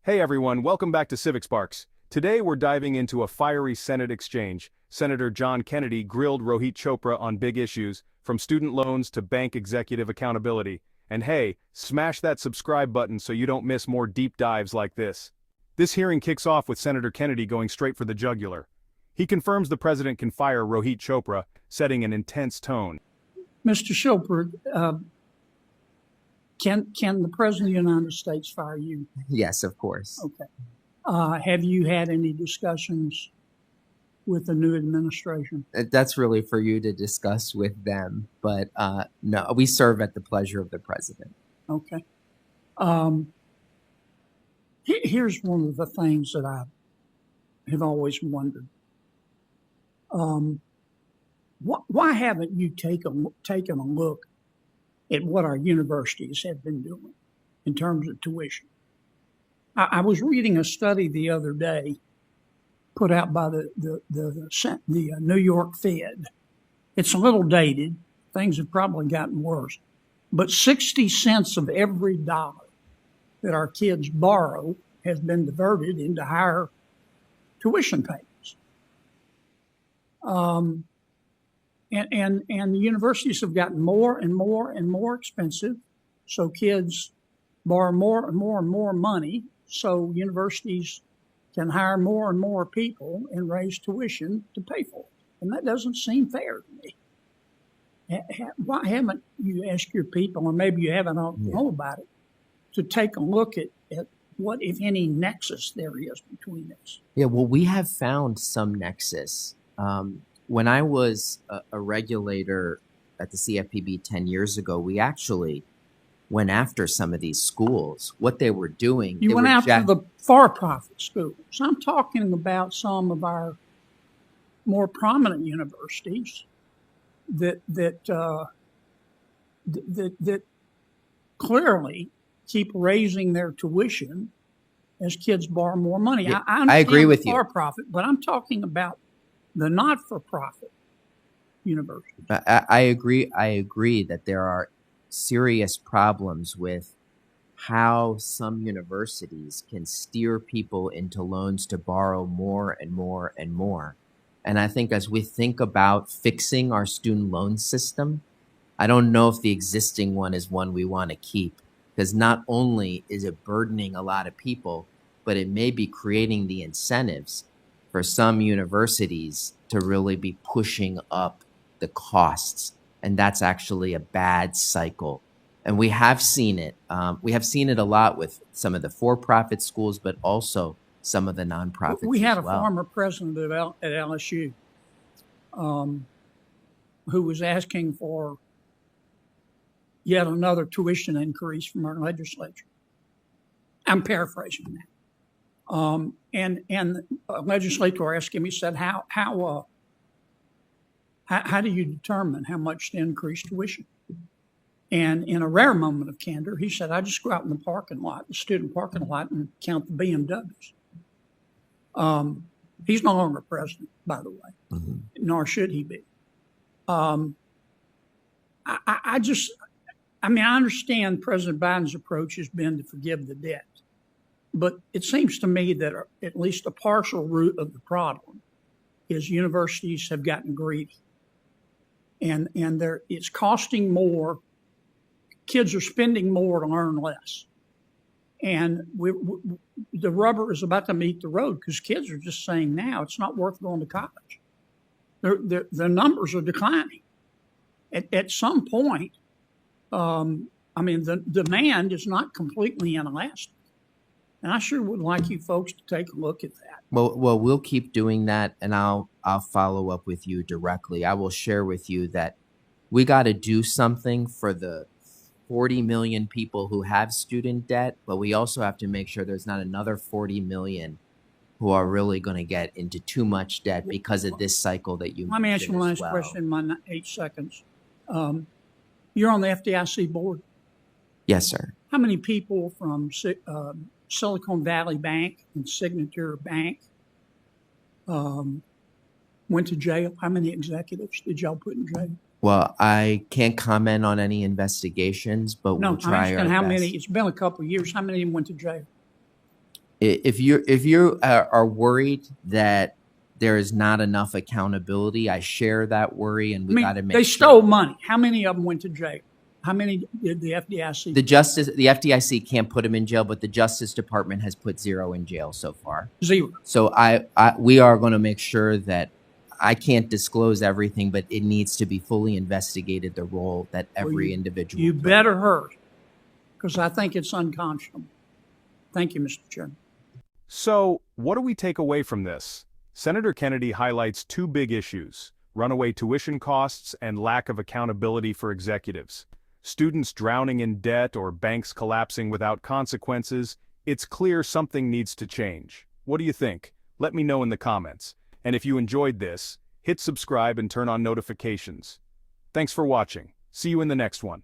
Hey everyone, welcome back to Civic Sparks. Today we're diving into a fiery Senate exchange. Senator John Kennedy grilled Rohit Chopra on big issues, from student loans to bank executive accountability. And hey, smash that subscribe button so you don't miss more deep dives like this. This hearing kicks off with Senator Kennedy going straight for the jugular. He confirms the president can fire Rohit Chopra, setting an intense tone. Mr. Chopra, can the President of the United States fire you? Yes, of course. Okay. Have you had any discussions with the new administration? That's really for you to discuss with them. But no, we serve at the pleasure of the president. Okay. Here's one of the things that I have always wondered. Why haven't you taken a look at what our universities have been doing in terms of tuition? I was reading a study the other day put out by the New York Fed. It's a little dated. Things have probably gotten worse. But 60 cents of every dollar that our kids borrow has been diverted into higher tuition payments. And the universities have gotten more and more and more expensive. So kids borrow more and more and more money. So universities can hire more and more people and raise tuition to pay for it. And that doesn't seem fair to me. Why haven't you asked your people, or maybe you haven't know about it, to take a look at what, if any, nexus there is between this? Yeah, well, we have found some nexus. When I was a regulator at the CFPB 10 years ago, we actually went after some of these schools. What they were doing. You went after the for-profit schools. I'm talking about some of our more prominent universities that clearly keep raising their tuition as kids borrow more money. Yeah, I agree with you. For-profit, but I'm talking about the not-for-profit universities. I agree that there are serious problems with how some universities can steer people into loans to borrow more and more and more. And I think as we think about fixing our student loan system, I don't know if the existing one is one we want to keep, because not only is it burdening a lot of people, but it may be creating the incentives for some universities to really be pushing up the costs. And that's actually a bad cycle. And we have seen it. We have seen it a lot with some of the for-profit schools, but also some of the nonprofits. We had as a well. former president at LSU who was asking for yet another tuition increase from our legislature. I'm paraphrasing that. And a legislator asked him, he said, how do you determine how much to increase tuition? And in a rare moment of candor, he said, I just go out in the parking lot, the student parking lot, and count the BMWs. He's no longer president, by the way, nor should he be. I understand President Biden's approach has been to forgive the debt. But it seems to me that at least a partial root of the problem is universities have gotten greedy. And it's costing more. Kids are spending more to learn less. And the rubber is about to meet the road because kids are just saying now it's not worth going to college. The numbers are declining. At some point, the demand is not completely inelastic. And I sure would like you folks to take a look at that. Well, we'll keep doing that, and I'll follow up with you directly. I will share with you that we got to do something for the 40 million people who have student debt, but we also have to make sure there's not another 40 million who are really going to get into too much debt because of this cycle that you mentioned. Let me ask you one last question in my 8 seconds. You're on the FDIC board? Yes, sir. How many people from Silicon Valley Bank and Signature Bank went to jail? How many executives did y'all put in jail? Well, I can't comment on any investigations, but we'll try our best. How many? It's been a couple of years. How many of them went to jail? If you are worried that there is not enough accountability, I share that worry, and I we mean, got to make they sure. stole money. How many of them went to jail? How many did the FDIC? The FDIC can't put him in jail, but the Justice Department has put 0 in jail so far. Zero. So we are going to make sure that I can't disclose everything, but it needs to be fully investigated, the role that every individual You played. better hurry, because I think it's unconscionable. Thank you, Mr. Chairman. So, what do we take away from this? Senator Kennedy highlights two big issues: runaway tuition costs and lack of accountability for executives. Students drowning in debt or banks collapsing without consequences. It's clear something needs to change. What do you think? Let me know in the comments. And if you enjoyed this, hit subscribe and turn on notifications. Thanks for watching. See you in the next one.